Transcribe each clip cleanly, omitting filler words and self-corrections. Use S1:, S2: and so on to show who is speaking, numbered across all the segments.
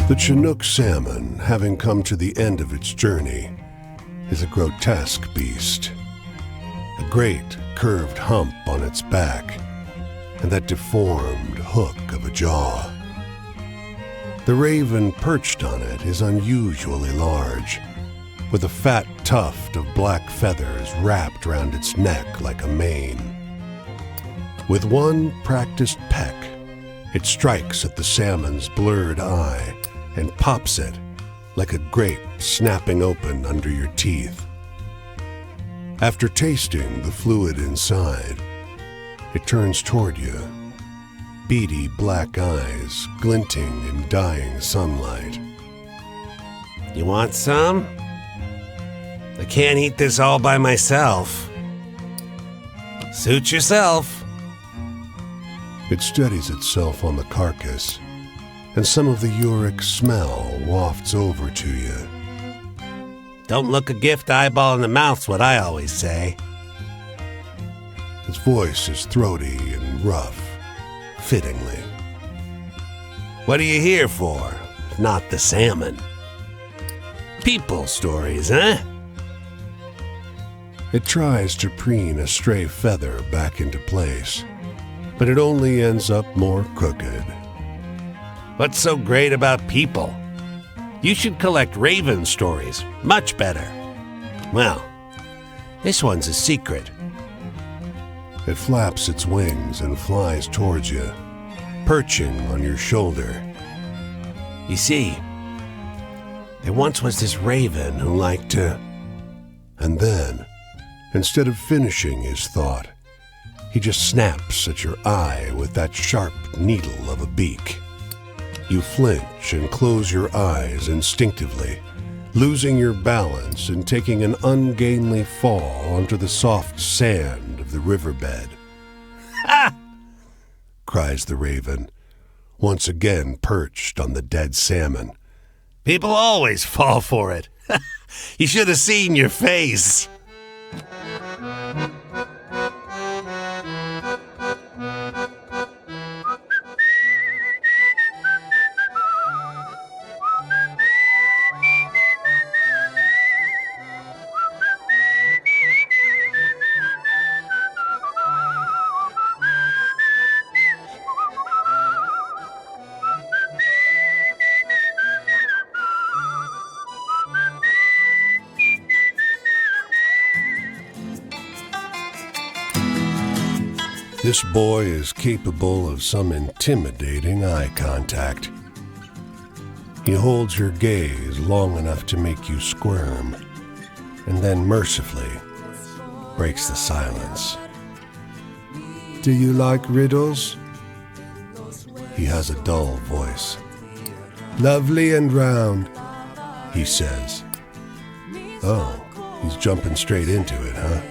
S1: The Chinook salmon, having come to the end of its journey, is a grotesque beast. A great curved hump on its back, and that deformed hook of a jaw. The raven perched on it is unusually large, with a fat tuft of black feathers wrapped round its neck like a mane. With one practiced peck, it strikes at the salmon's blurred eye and pops it like a grape snapping open under your teeth. After tasting the fluid inside, it turns toward you, beady black eyes glinting in dying sunlight.
S2: You want some? I can't eat this all by myself. Suit yourself.
S1: It steadies itself on the carcass, and some of the uric smell wafts over to you.
S2: Don't look a gift eyeball in the mouth's what I always say.
S1: Its voice is throaty and rough, fittingly.
S2: What are you here for? Not the salmon. People stories, huh?
S1: It tries to preen a stray feather back into place, but it only ends up more crooked.
S2: What's so great about people? You should collect raven stories. Much better. Well, this one's a secret.
S1: It flaps its wings and flies towards you, perching on your shoulder.
S2: You see, there once was this raven who liked to...
S1: And then, instead of finishing his thought, he just snaps at your eye with that sharp needle of a beak. You flinch and close your eyes instinctively, losing your balance and taking an ungainly fall onto the soft sand of the riverbed.
S2: Ha!
S1: Cries the raven, once again perched on the dead salmon.
S2: People always fall for it. You should have seen your face.
S1: This boy is capable of some intimidating eye contact. He holds your gaze long enough to make you squirm, and then mercifully breaks the silence. Do you like riddles? He has a dull voice. Lovely and round, he says. Oh, he's jumping straight into it, huh?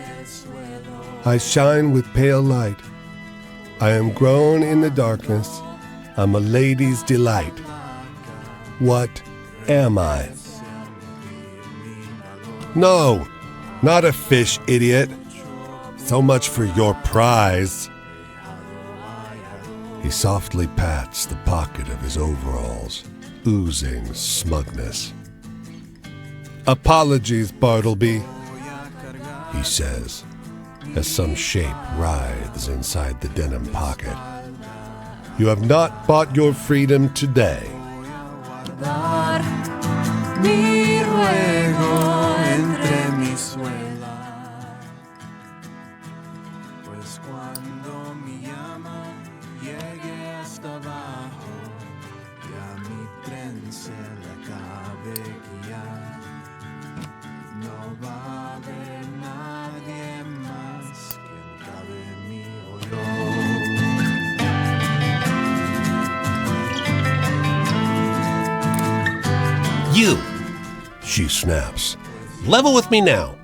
S1: I shine with pale light. I am grown in the darkness. I'm a lady's delight. What am I? No, not a fish, idiot. So much for your prize. He softly pats the pocket of his overalls, oozing smugness. Apologies, Bartleby, he says, as some shape writhes inside the denim pocket. You have not bought your freedom today.
S2: You,
S1: she snaps.
S2: Level with me now.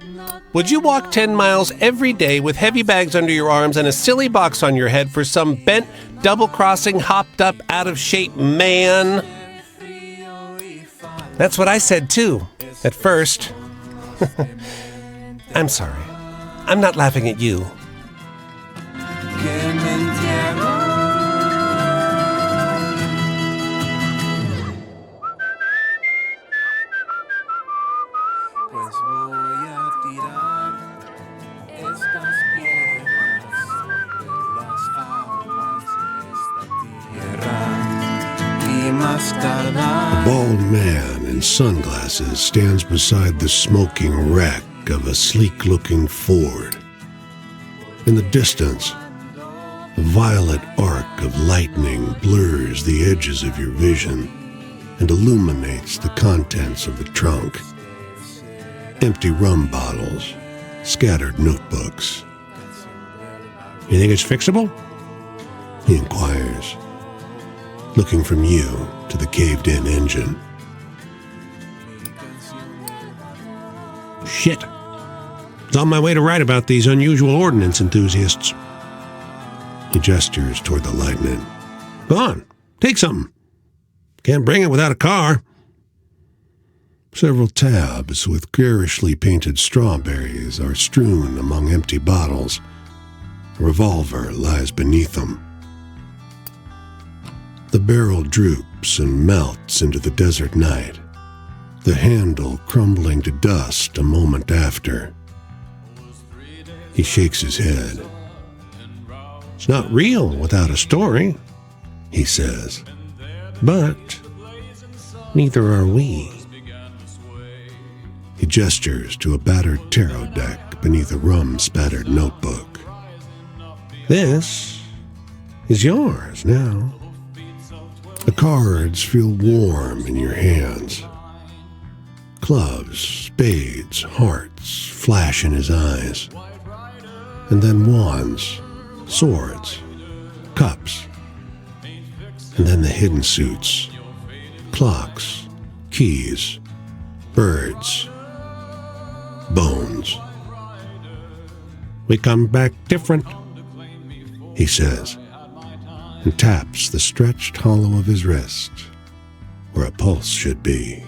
S2: Would you walk 10 miles every day with heavy bags under your arms and a silly box on your head for some bent, double-crossing, hopped-up, out-of-shape man? That's what I said, too, at first. I'm sorry. I'm not laughing at you.
S1: A bald man in sunglasses stands beside the smoking wreck of a sleek-looking Ford. In the distance, a violet arc of lightning blurs the edges of your vision and illuminates the contents of the trunk. Empty rum bottles, scattered notebooks. "You think it's fixable?" he inquires, looking from you to the caved-in engine. "Shit. It's on my way to write about these unusual ordnance enthusiasts." He gestures toward the Lightning. "Go on, take something. Can't bring it without a car." Several tabs with garishly painted strawberries are strewn among empty bottles. A revolver lies beneath them. The barrel droops and melts into the desert night, the handle crumbling to dust a moment after. He shakes his head. "It's not real without a story," he says. "But neither are we." He gestures to a battered tarot deck beneath a rum-spattered notebook. "This is yours now." The cards feel warm in your hands. Clubs, spades, hearts flash in his eyes. And then wands, swords, cups. And then the hidden suits, clocks, keys, birds, bones. "We come back different," he says, and taps the stretched hollow of his wrist, where a pulse should be.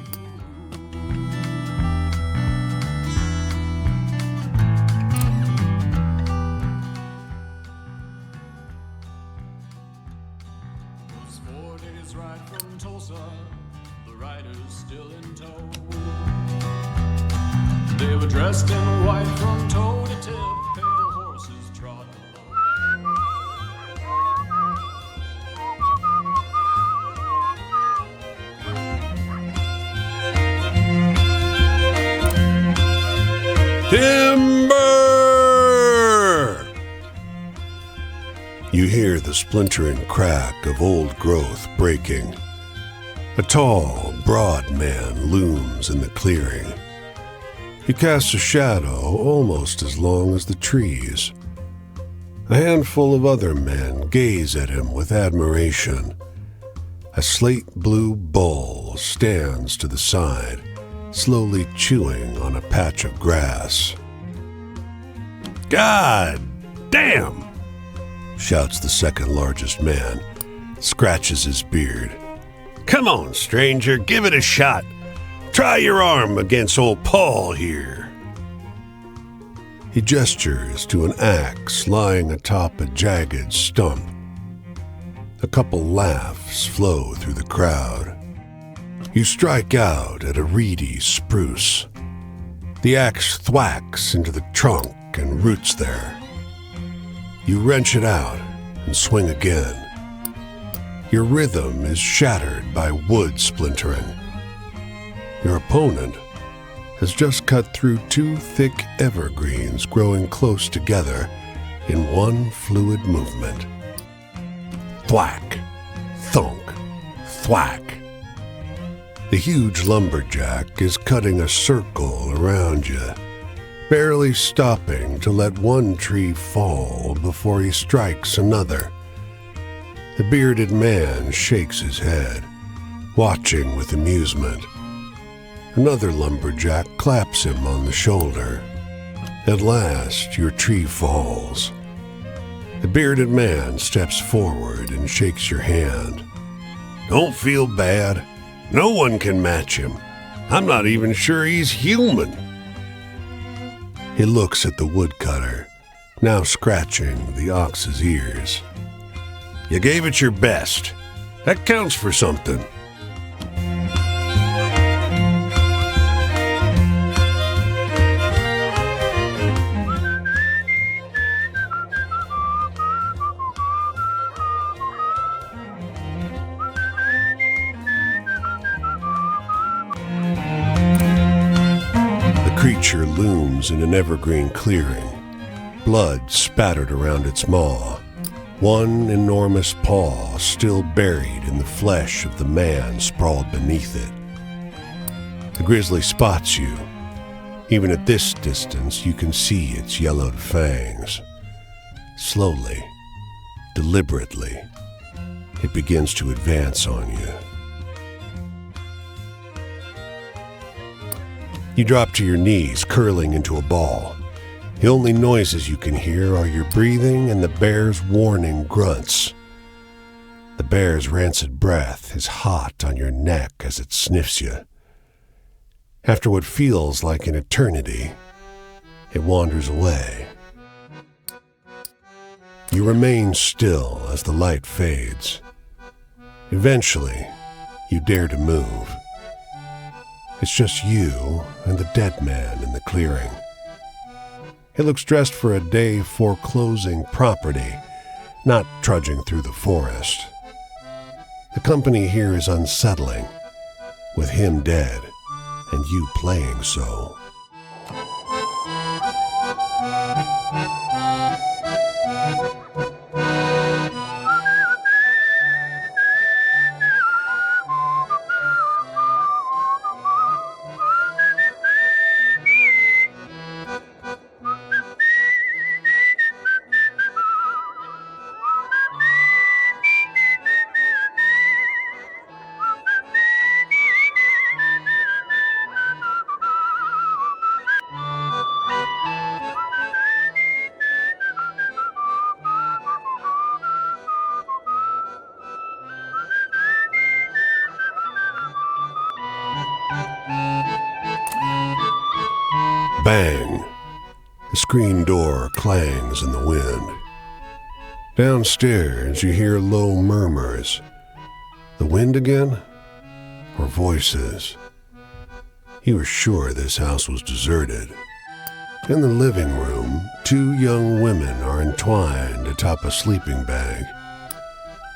S3: They were dressed in white from toe to tip, pale horses trot
S1: Timber! You hear the splintering crack of old growth breaking. A tall, broad man looms in the clearing. He casts a shadow almost as long as the trees. A handful of other men gaze at him with admiration. A slate-blue bull stands to the side, slowly chewing on a patch of grass. "God damn!" shouts the second-largest man, scratches his beard. "Come on, stranger, give it a shot. Try your arm against old Paul here." He gestures to an axe lying atop a jagged stump. A couple laughs flow through the crowd. You strike out at a reedy spruce. The axe thwacks into the trunk and roots there. You wrench it out and swing again. Your rhythm is shattered by wood splintering. Your opponent has just cut through two thick evergreens growing close together in one fluid movement. Thwack, thunk, thwack. The huge lumberjack is cutting a circle around you, barely stopping to let one tree fall before he strikes another. The bearded man shakes his head, watching with amusement. Another lumberjack claps him on the shoulder. At last, your tree falls. The bearded man steps forward and shakes your hand. "Don't feel bad. No one can match him. I'm not even sure he's human." He looks at the woodcutter, now scratching the ox's ears. "You gave it your best. That counts for something." creature looms in an evergreen clearing, blood spattered around its maw, one enormous paw still buried in the flesh of the man sprawled beneath it. The grizzly spots you. Even at this distance, you can see its yellowed fangs. Slowly, deliberately, it begins to advance on you. You drop to your knees, curling into a ball. The only noises you can hear are your breathing and the bear's warning grunts. The bear's rancid breath is hot on your neck as it sniffs you. After what feels like an eternity, it wanders away. You remain still as the light fades. Eventually, you dare to move. It's just you and the dead man in the clearing. He looks dressed for a day foreclosing property, not trudging through the forest. The company here is unsettling, with him dead and you playing so. Bang! The screen door clangs in the wind. Downstairs, you hear low murmurs. The wind again? Or voices? You were sure this house was deserted. In the living room, two young women are entwined atop a sleeping bag.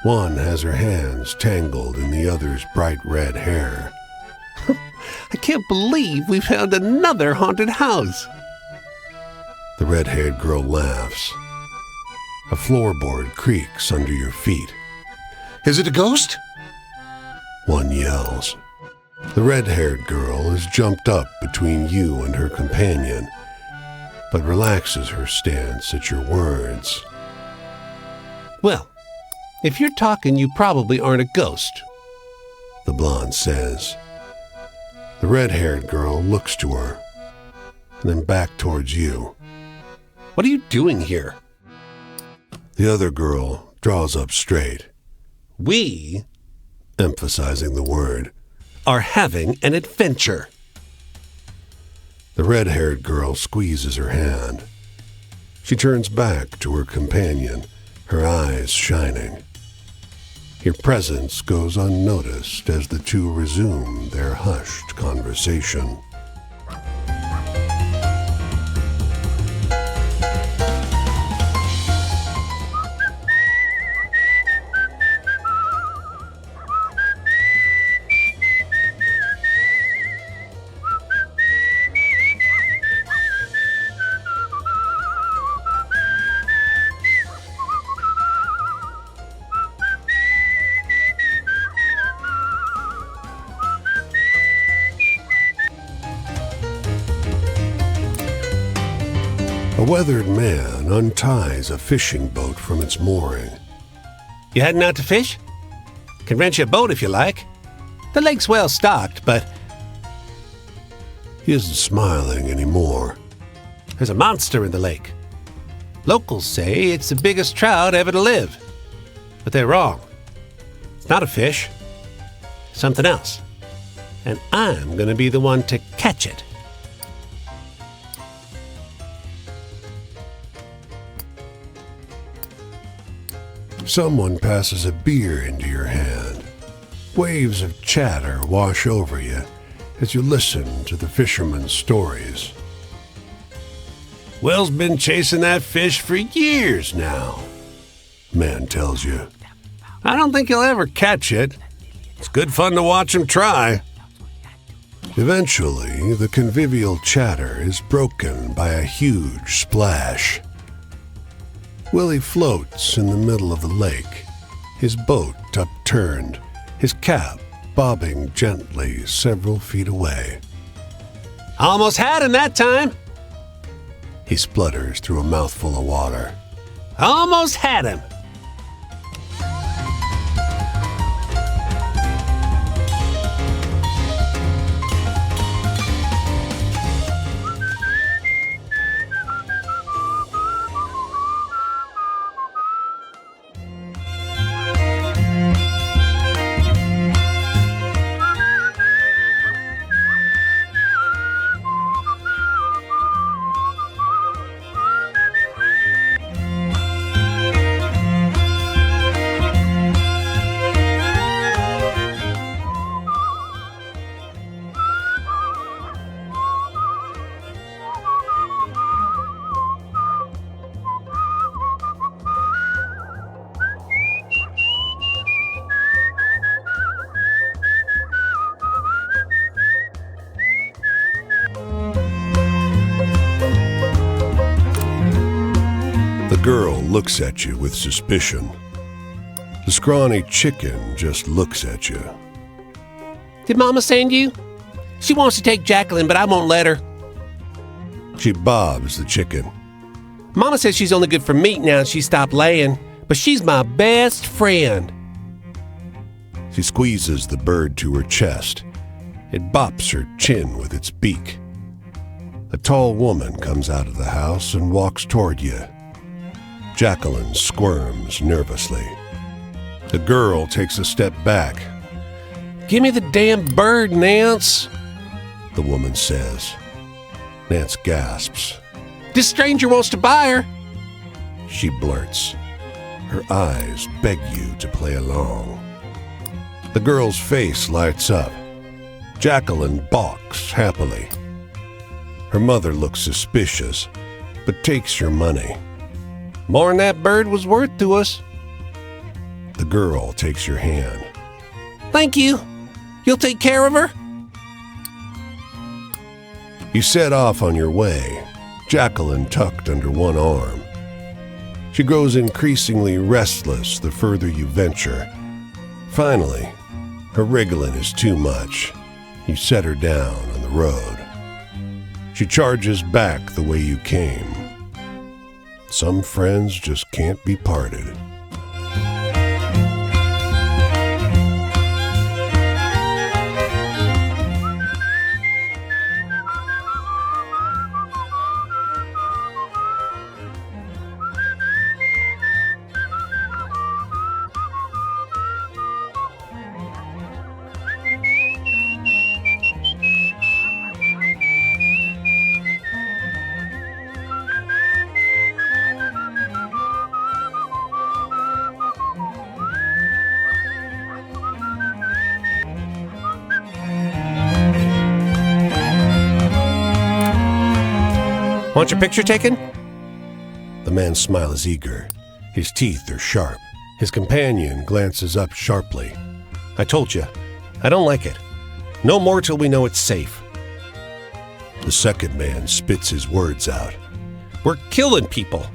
S1: One has her hands tangled in the other's bright red hair.
S2: I can't believe we found another haunted house.
S1: The red-haired girl laughs. A floorboard creaks under your feet.
S4: Is it a ghost?
S1: One yells. The red-haired girl is jumped up between you and her companion, but relaxes her stance at your words.
S2: Well, if you're talking, you probably aren't a ghost.
S1: The blonde says. The red-haired girl looks to her, and then back towards you.
S2: What are you doing here?
S1: The other girl draws up straight,
S2: We
S1: emphasizing the word.
S2: are having an adventure.
S1: The red-haired girl squeezes her hand. She turns back to her companion, her eyes shining. Your presence goes unnoticed as the two resume their hushed conversation. A weathered man unties a fishing boat from its mooring.
S2: You heading out to fish? Can rent you a boat if you like. The lake's well stocked, but
S1: He isn't smiling anymore.
S2: there's a monster in the lake. Locals say it's the biggest trout ever to live. But they're wrong. It's not a fish. Something else. And I'm going to be the one to catch it.
S1: Someone passes a beer into your hand. Waves of chatter wash over you as you listen to the fisherman's stories. Will's been chasing that fish for years now, man tells you.
S2: I don't think you'll ever catch it. It's good fun to watch him try.
S1: Eventually, the convivial chatter is broken by a huge splash. Willie floats in the middle of the lake, his boat upturned, his cap bobbing gently several feet away.
S2: Almost had him that time.
S1: He splutters through a mouthful of water.
S2: Almost had him.
S1: The girl looks at you with suspicion. The scrawny chicken just looks at you.
S2: Did Mama send you? She wants to take Jacqueline, but I won't let her.
S1: She bobs the chicken.
S2: Mama says she's only good for meat now and she stopped laying, but she's my best friend.
S1: She squeezes the bird to her chest. It bops her chin with its beak. A tall woman comes out of the house and walks toward you. Jacqueline squirms nervously. The girl takes a step back.
S2: Give me the damn bird, Nance.
S1: The woman says. Nance gasps.
S2: This stranger wants to buy her.
S1: She blurts. Her eyes beg you to play along. The girl's face lights up. Jacqueline balks happily. Her mother looks suspicious, but takes your money.
S2: More'n that bird was worth to us.
S1: The girl takes your hand.
S2: Thank you. You'll take care of her?
S1: You set off on your way, Jacqueline tucked under one arm. She grows increasingly restless the further you venture. Finally, her wriggling is too much. You set her down on the road. She charges back the way you came. Some friends just can't be parted.
S2: Want your picture taken?
S1: The man's smile is eager. His teeth are sharp. His companion glances up sharply.
S2: I told you, I don't like it. No more till we know it's safe.
S1: The second man spits his words out.
S2: We're killing people.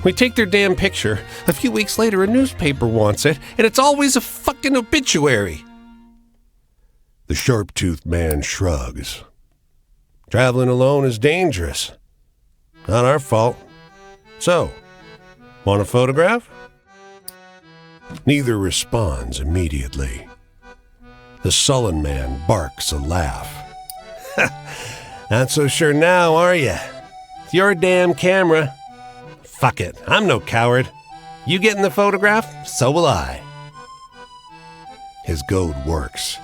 S2: We take their damn picture. A few weeks later, a newspaper wants it, and it's always a fucking obituary.
S1: The sharp-toothed man shrugs. Traveling alone is dangerous. Not our fault. So, want a photograph? Neither responds immediately. The sullen man barks a laugh. Not so sure now, are you? It's your damn camera. Fuck it, I'm no coward. You get in the photograph, so will I. His goad works.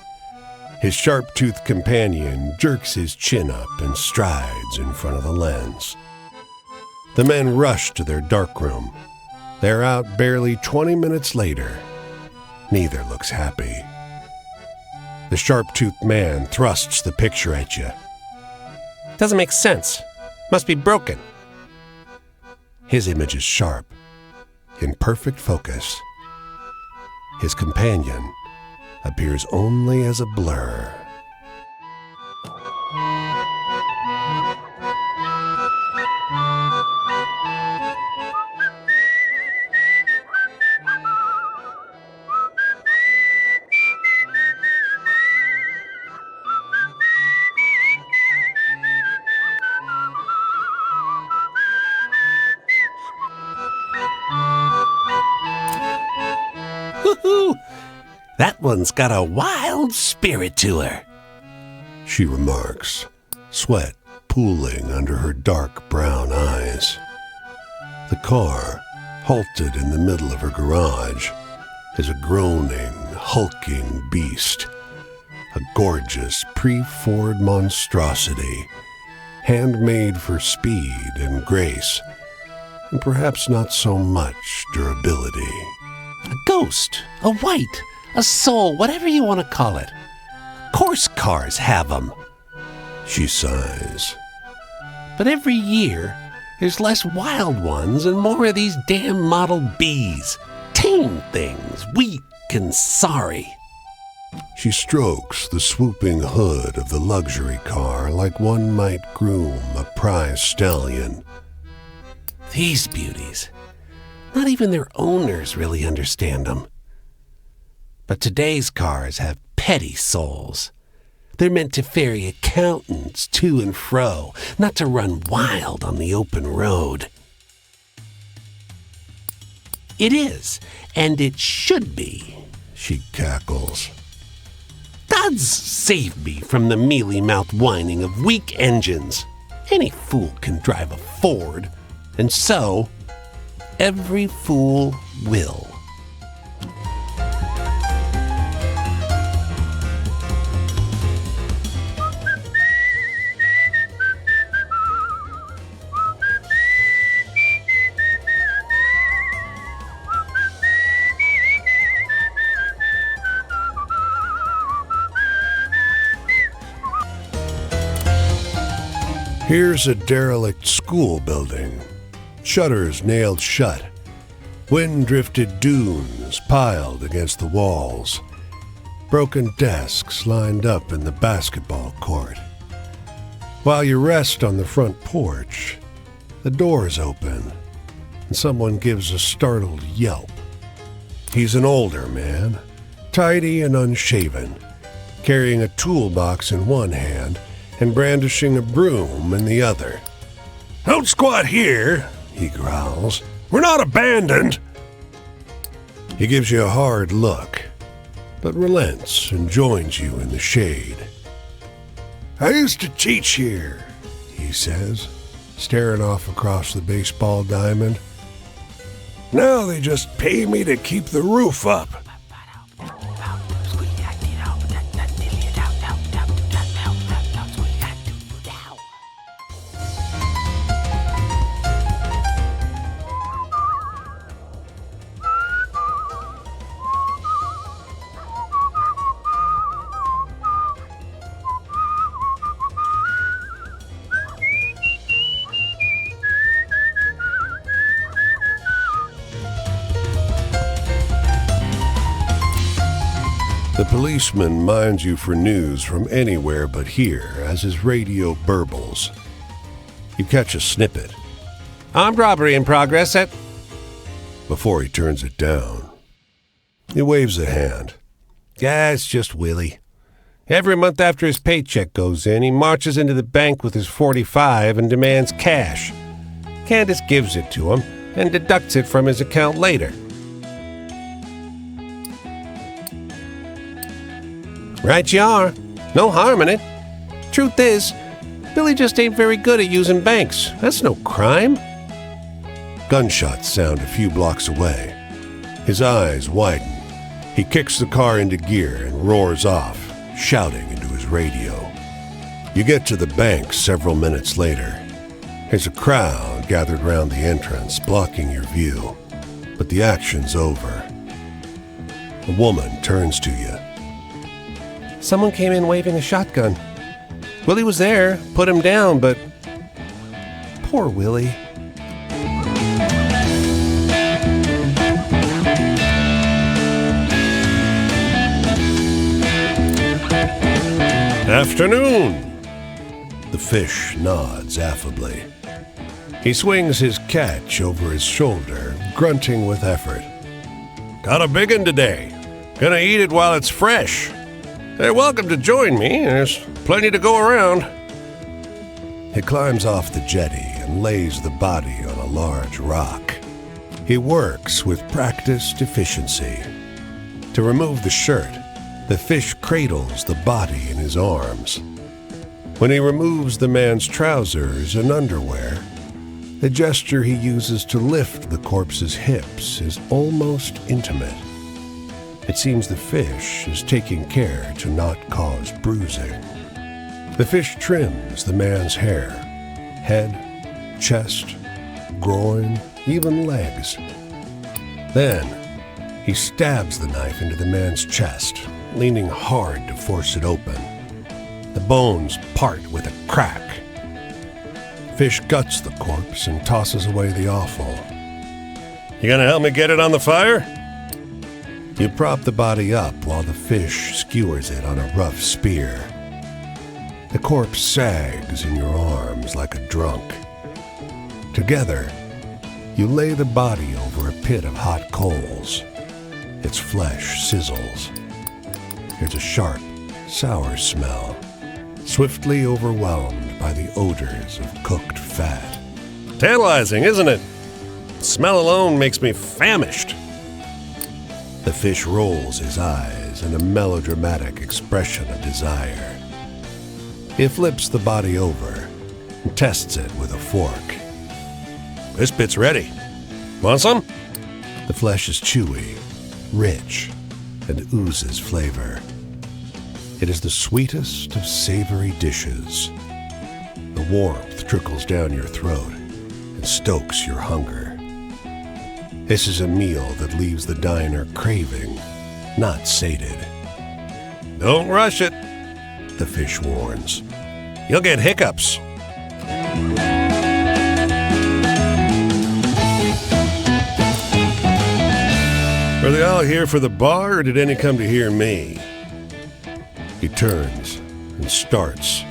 S1: His sharp-toothed companion jerks his chin up and strides in front of the lens. The men rush to their darkroom. They're out barely 20 minutes later. Neither looks happy. The sharp-toothed man thrusts the picture at you.
S2: Doesn't make sense. Must be broken.
S1: His image is sharp, in perfect focus. His companion appears only as a blur.
S2: Woo-hoo! That one's got a wild spirit to her,
S1: she remarks, sweat pooling under her dark brown eyes. The car, halted in the middle of her garage, is a groaning, hulking beast, a gorgeous pre-Ford monstrosity, handmade for speed and grace, and perhaps not so much durability.
S2: a ghost, a white, a soul, whatever you want to call it. Of course cars have them.
S1: She sighs.
S2: But every year, there's less wild ones and more of these damn Model Bs. Tame things, weak and sorry.
S1: She strokes the swooping hood of the luxury car like one might groom a prize stallion.
S2: These beauties, not even their owners really understand them. But today's cars have petty souls. They're meant to ferry accountants to and fro, not to run wild on the open road. It is, and it should be,
S1: She cackles.
S2: God's save me from the mealy-mouthed whining of weak engines. Any fool can drive a Ford, and so, every fool will.
S1: Here's a derelict school building. Shutters nailed shut. Wind-drifted dunes piled against the walls. Broken desks lined up in the basketball court. While you rest on the front porch, the doors open, and someone gives a startled yelp. He's an older man, tidy and unshaven, carrying a toolbox in one hand and brandishing a broom in the other. "Don't squat here," he growls. "We're not abandoned." He gives you a hard look, but relents and joins you in the shade. "I used to teach here," he says, staring off across the baseball diamond. "Now they just pay me to keep the roof up." The policeman minds you for news from anywhere but here as his radio burbles. You catch a snippet
S2: Armed robbery in progress at...
S1: before he turns it down. He waves a hand.
S2: Yeah, it's just Willie. Every month after his paycheck goes in, he marches into the bank with his .45 and demands cash. Candace gives it to him and deducts it from his account later. Right you are. No harm in it. Truth is, Billy just ain't very good at using banks. That's no crime.
S1: Gunshots sound a few blocks away. His eyes widen. He kicks the car into gear and roars off, shouting into his radio. You get to the bank several minutes later. There's a crowd gathered round the entrance, blocking your view. But the action's over. A woman turns to you.
S2: Someone came in waving a shotgun. Willie was there, put him down, but... Poor Willie.
S1: "Afternoon." The fish nods affably. He swings his catch over his shoulder, grunting with effort. "Got a big one today. Gonna eat it while it's fresh. They're welcome to join me. There's plenty to go around." He climbs off the jetty and lays the body on a large rock. He works with practiced efficiency, To remove the shirt, the fish cradles the body in his arms. When he removes the man's trousers and underwear, the gesture he uses to lift the corpse's hips is almost intimate. It seems the fish is taking care to not cause bruising. The fish trims the man's hair, head, chest, groin, even legs. Then, he stabs the knife into the man's chest, leaning hard to force it open. The bones part with a crack. Fish guts the corpse and tosses away the offal. You gonna help me get it on the fire? You prop the body up while the fish skewers it on a rough spear. The corpse sags in your arms like a drunk. Together, you lay the body over a pit of hot coals. Its flesh sizzles. There's a sharp, sour smell, swiftly overwhelmed by the odors of cooked fat. Tantalizing, isn't it? The smell alone makes me famished. The fish rolls his eyes in a melodramatic expression of desire. He flips the body over and tests it with a fork. This bit's ready. Want some? The flesh is chewy, rich, and oozes flavor. It is the sweetest of savory dishes. The warmth trickles down your throat and stokes your hunger. This is a meal that leaves the diner craving, not sated. Don't rush it, the fish warns. You'll get hiccups. Were they all here for the bar, or did any come to hear me? He turns and starts,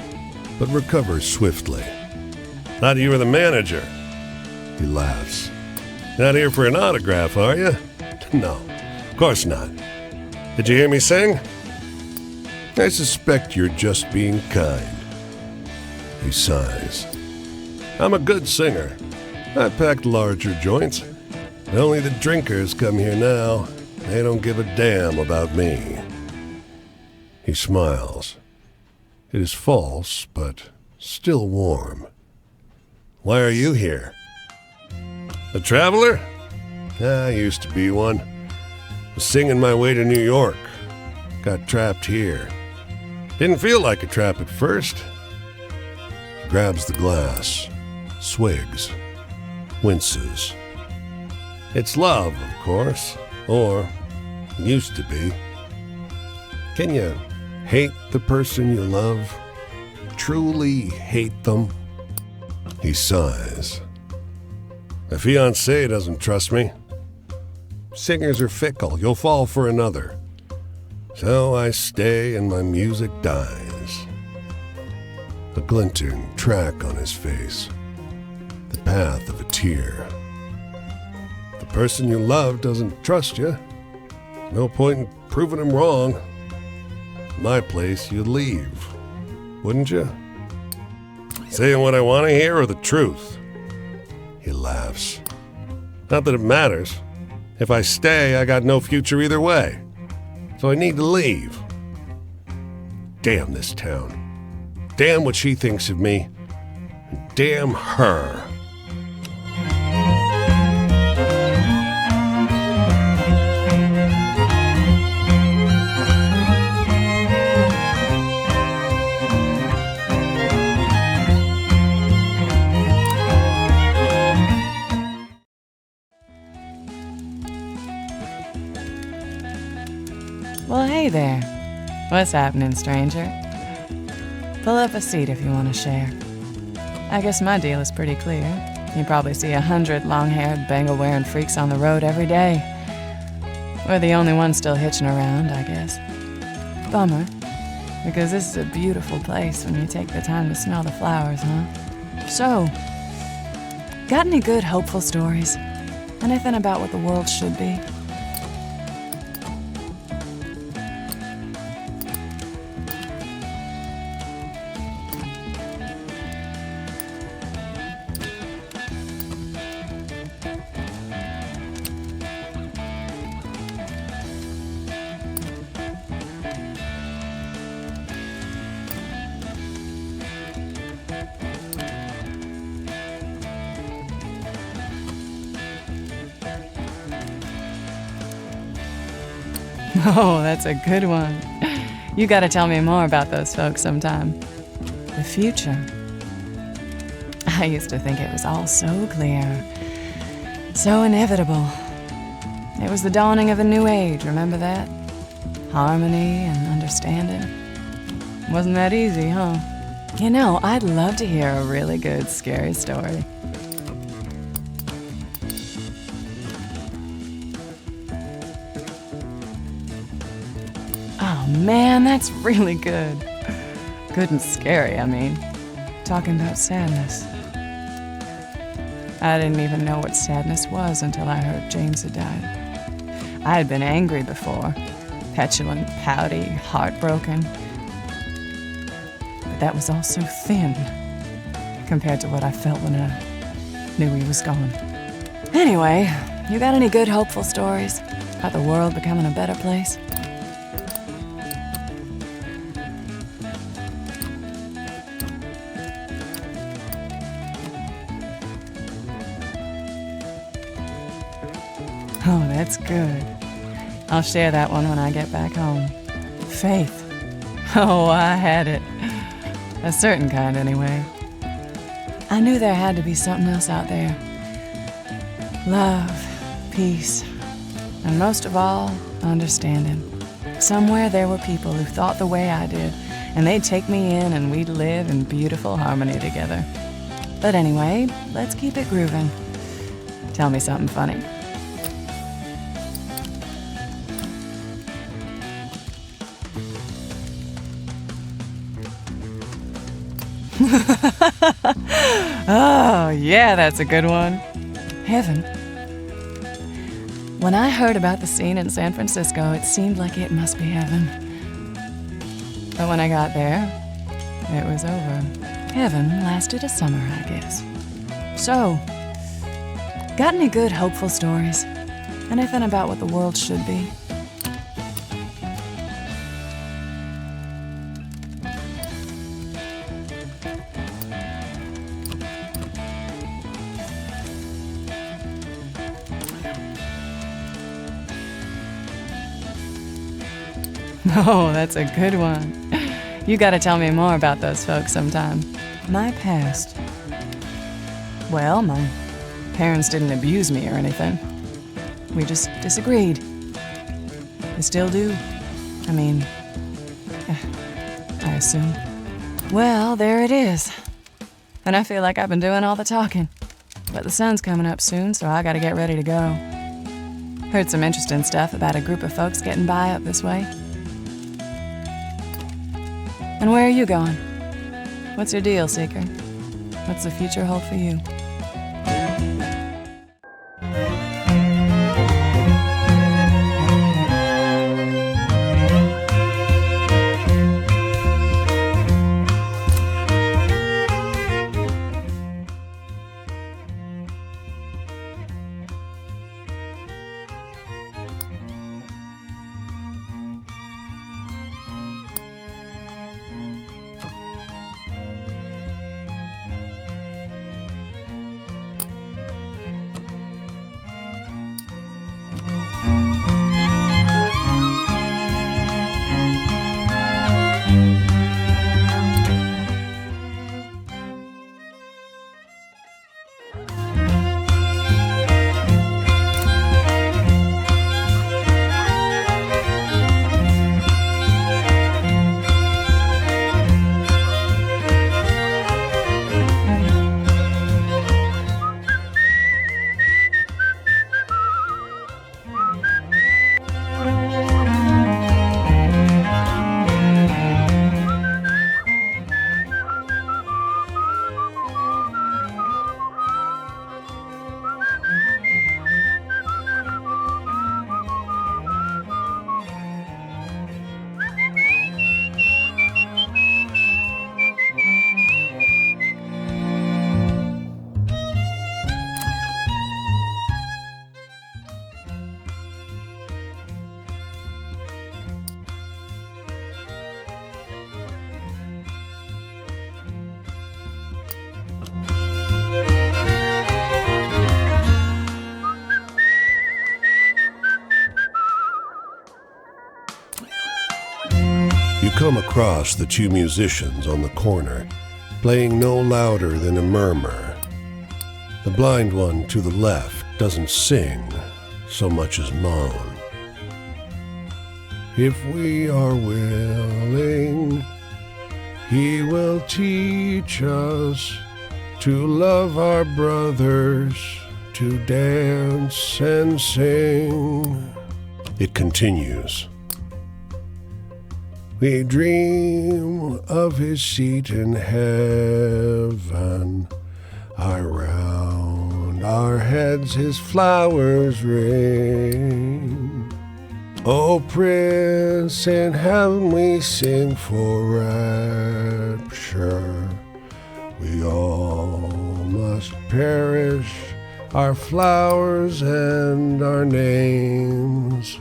S1: but recovers swiftly. Thought you were the manager. He laughs. Not here for an autograph, are you? No, of course not. Did you hear me sing? I suspect you're just being kind. He sighs. I'm a good singer. I packed larger joints. Only the drinkers come here now. They don't give a damn about me. He smiles. It is false, but still warm. Why are you here? A traveler? I used to be one. Was singing my way to New York. Got trapped here. Didn't feel like a trap at first. Grabs the glass, swigs, winces. It's love, of course, or used to be. Can you hate the person you love? Truly hate them? He sighs. My fiancée doesn't trust me. Singers are fickle. You'll fall for another. So I stay and my music dies. A glinting track on his face. The path of a tear. The person you love doesn't trust you. No point in proving him wrong. My place, you'd leave. Wouldn't you? Saying what I want to hear or the truth? He laughs. Not that it matters. If I stay, I got no future either way. So I need to leave. Damn this town. Damn what she thinks of me. And damn her.
S5: Well, hey there. What's happening, stranger? Pull up a seat if you want to share. I guess my deal is pretty clear. You probably see 100 long-haired, bangle-wearing freaks on the road every day. We're the only ones still hitching around, I guess. Bummer, because this is a beautiful place when you take the time to smell the flowers, huh? So, got any good, hopeful stories? Anything about what the world should be? Oh, that's a good one. You gotta tell me more about those folks sometime. The future. I used to think it was all so clear, so inevitable. It was the dawning of a new age, remember that? Harmony and understanding. Wasn't that easy, huh? You know, I'd love to hear a really good, scary story. Oh man, that's really good. Good and scary, I mean. Talking about sadness. I didn't even know what sadness was until I heard James had died. I had been angry before. Petulant, pouty, heartbroken. But that was all so thin compared to what I felt when I knew he was gone. Anyway, you got any good hopeful stories about the world becoming a better place? Oh, that's good. I'll share that one when I get back home. Faith. Oh, I had it. A certain kind, anyway. I knew there had to be something else out there. Love, peace, and most of all, understanding. Somewhere there were people who thought the way I did, and they'd take me in and we'd live in beautiful harmony together. But anyway, let's keep it grooving. Tell me something funny. Oh, yeah, that's a good one. Heaven. When I heard about the scene in San Francisco, it seemed like it must be heaven. But when I got there, it was over. Heaven lasted a summer, I guess. So, got any good, hopeful stories? Anything about what the world should be? Oh, that's a good one. You gotta tell me more about those folks sometime. My past. Well, my parents didn't abuse me or anything. We just disagreed. They still do. I mean, I assume. Well, there it is. And I feel like I've been doing all the talking. But the sun's coming up soon, so I gotta get ready to go. Heard some interesting stuff about a group of folks getting by up this way. And where are you going? What's your deal, Seeker? What's the future hold for you?
S1: You come across the two musicians on the corner, playing no louder than a murmur. The blind one to the left doesn't sing so much as moan. If we are willing, he will teach us to love our brothers, to dance and sing. It continues. We dream of his seat in heaven. Around our heads his flowers ring. O Prince in heaven, we sing for rapture. We all must perish, our flowers and our names.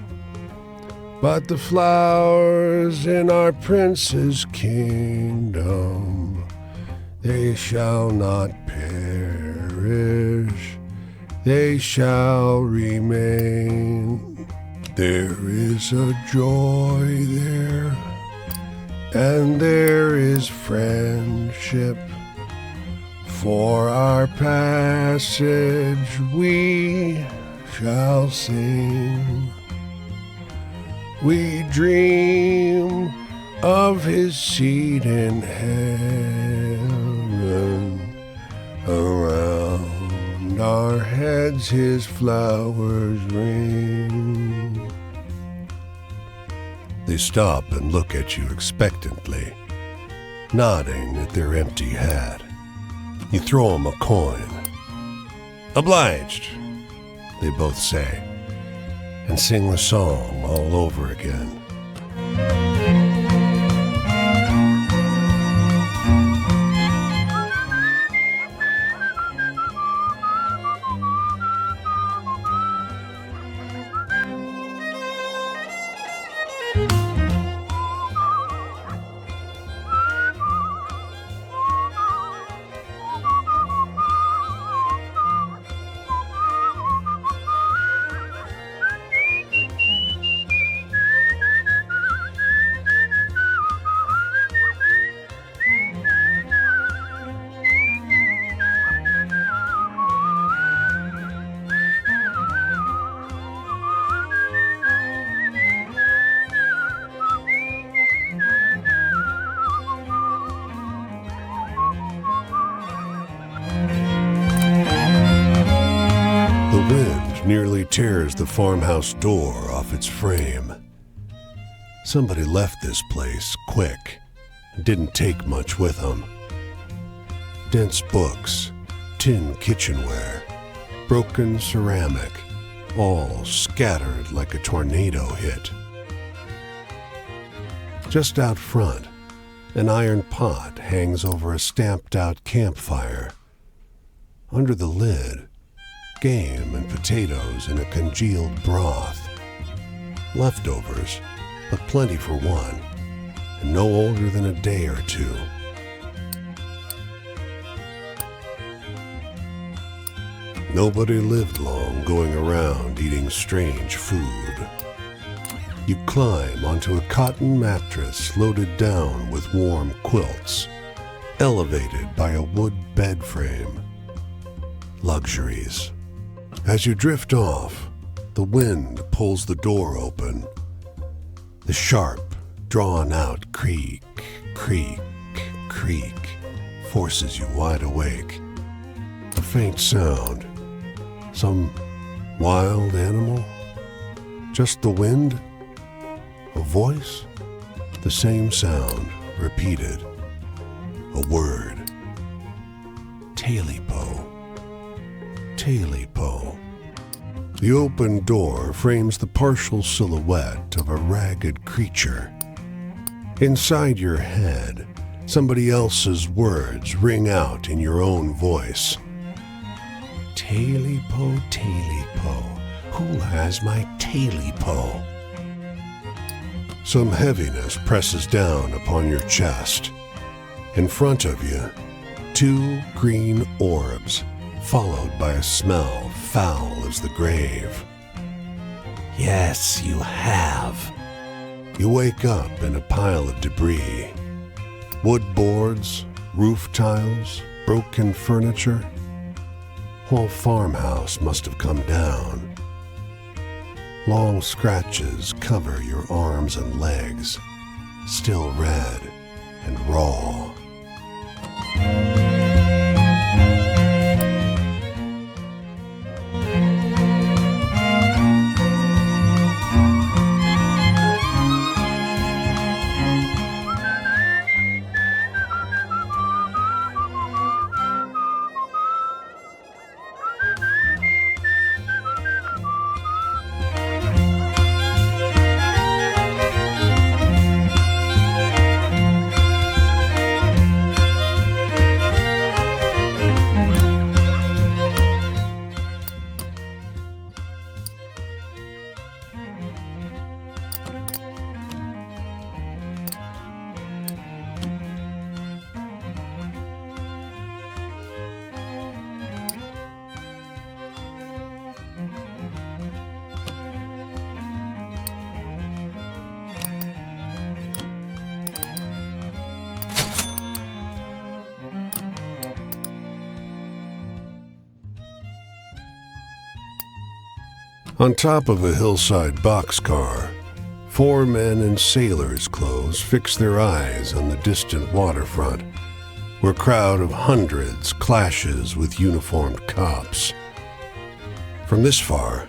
S1: But the flowers in our Prince's kingdom, they shall not perish, they shall remain. There is a joy there, and there is friendship. For our passage we shall sing. We dream of his seat in heaven. Around our heads his flowers ring. They stop and look at you expectantly, nodding at their empty hat. You throw them a coin. Obliged, they both say, and sing the song all over again. The wind nearly tears the farmhouse door off its frame. Somebody left this place quick and didn't take much with them. Dense books, tin kitchenware, broken ceramic, all scattered like a tornado hit. Just out front, an iron pot hangs over a stamped-out campfire. Under the lid, game and potatoes in a congealed broth. Leftovers, but plenty for one, and no older than a day or two. Nobody lived long going around eating strange food. You climb onto a cotton mattress loaded down with warm quilts, elevated by a wood bed frame. Luxuries. As you drift off, the wind pulls the door open. The sharp, drawn-out creak, creak, creak forces you wide awake. A faint sound. Some wild animal? Just the wind? A voice? The same sound, repeated. A word. Tailipo. Tailipo. The open door frames the partial silhouette of a ragged creature. Inside your head, somebody else's words ring out in your own voice. Tailipo, Tailipo, who has my Tailipo? Some heaviness presses down upon your chest. In front of you, 2 green orbs, followed by a smell foul as the grave. Yes, you have. You wake up in a pile of debris. Wood boards, roof tiles, broken furniture. Whole farmhouse must have come down. Long scratches cover your arms and legs, still red and raw. On top of a hillside boxcar, 4 men in sailors' clothes fix their eyes on the distant waterfront, where a crowd of hundreds clashes with uniformed cops. From this far,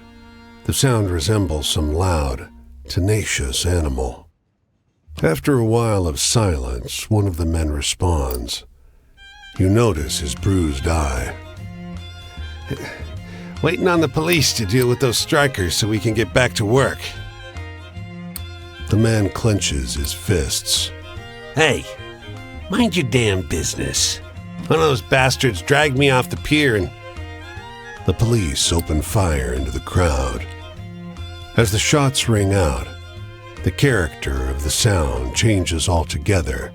S1: the sound resembles some loud, tenacious animal. After a while of silence, one of the men responds. You notice his bruised eye.
S2: Waiting on the police to deal with those strikers so we can get back to work.
S1: The man clenches his fists.
S2: Hey, mind your damn business. One of those bastards dragged me off the pier and...
S1: The police open fire into the crowd. As the shots ring out, the character of the sound changes altogether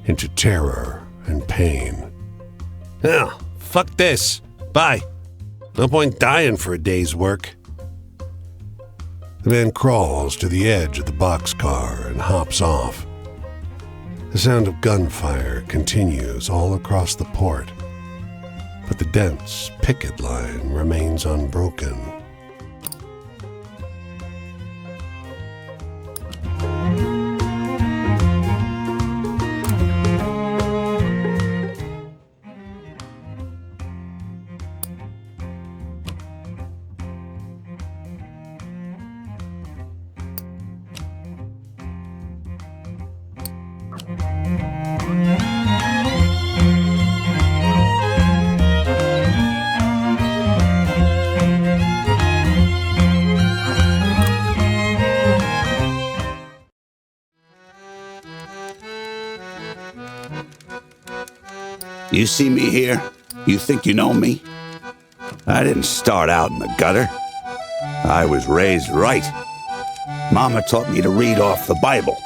S1: into terror and pain.
S2: Oh, fuck this. Bye. No point dying for a day's work.
S1: The man crawls to the edge of the boxcar and hops off. The sound of gunfire continues all across the port, but the dense picket line remains unbroken.
S6: You see me here? You think you know me? I didn't start out in the gutter. I was raised right. Mama taught me to read off the Bible.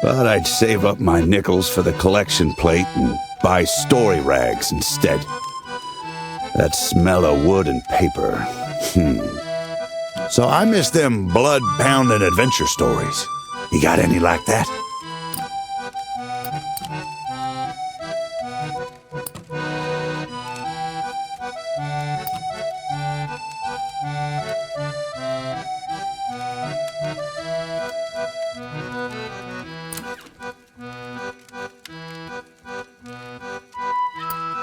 S6: But I'd save up my nickels for the collection plate and buy story rags instead. That smell of wood and paper. So I miss them blood-pounding adventure stories. You got any like that?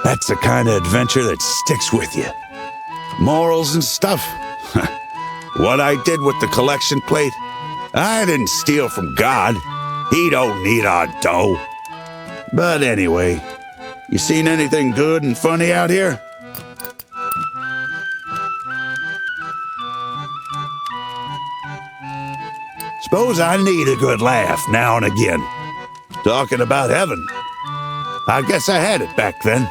S6: That's the kind of adventure that sticks with you. Morals and stuff. What I did with the collection plate, I didn't steal from God. He don't need our dough. But anyway, you seen anything good and funny out here? Suppose I need a good laugh now and again. Talking about heaven. I guess I had it back then.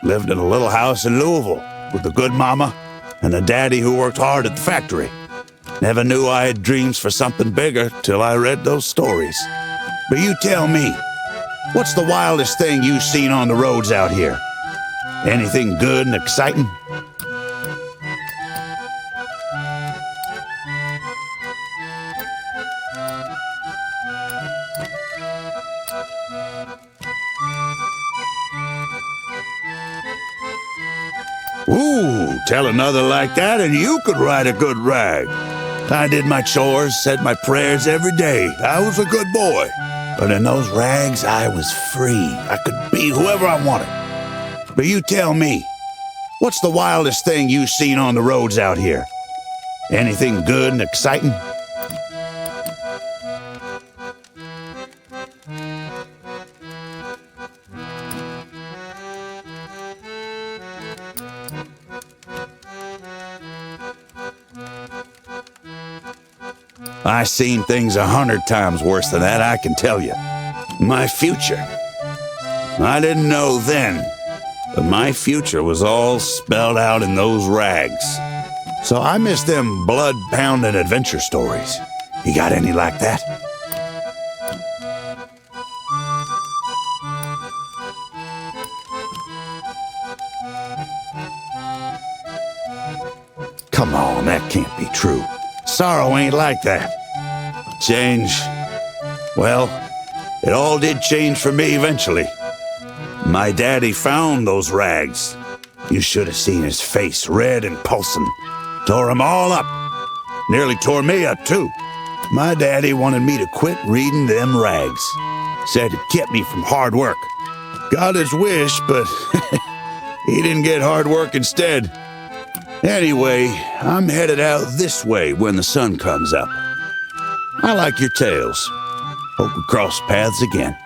S6: Lived in a little house in Louisville with a good mama and a daddy who worked hard at the factory. Never knew I had dreams for something bigger till I read those stories. But you tell me, what's the wildest thing you've seen on the roads out here? Anything good and exciting? Ooh, tell another like that and you could write a good rag. I did my chores, said my prayers every day. I was a good boy. But in those rags, I was free. I could be whoever I wanted. But you tell me, what's the wildest thing you've seen on the roads out here? Anything good and exciting? I seen things 100 times worse than that, I can tell you. My future. I didn't know then, but my future was all spelled out in those rags. So I miss them blood-pounding adventure stories. You got any like that? Come on, that can't be true. Sorrow ain't like that. Change. Well, it all did change for me eventually. My daddy found those rags. You should have seen his face, red and pulsing. Tore 'em all up. Nearly tore me up, too. My daddy wanted me to quit reading them rags. Said it kept me from hard work. Got his wish, but he didn't get hard work instead. Anyway, I'm headed out this way when the sun comes up. I like your tales. Hope we cross paths again.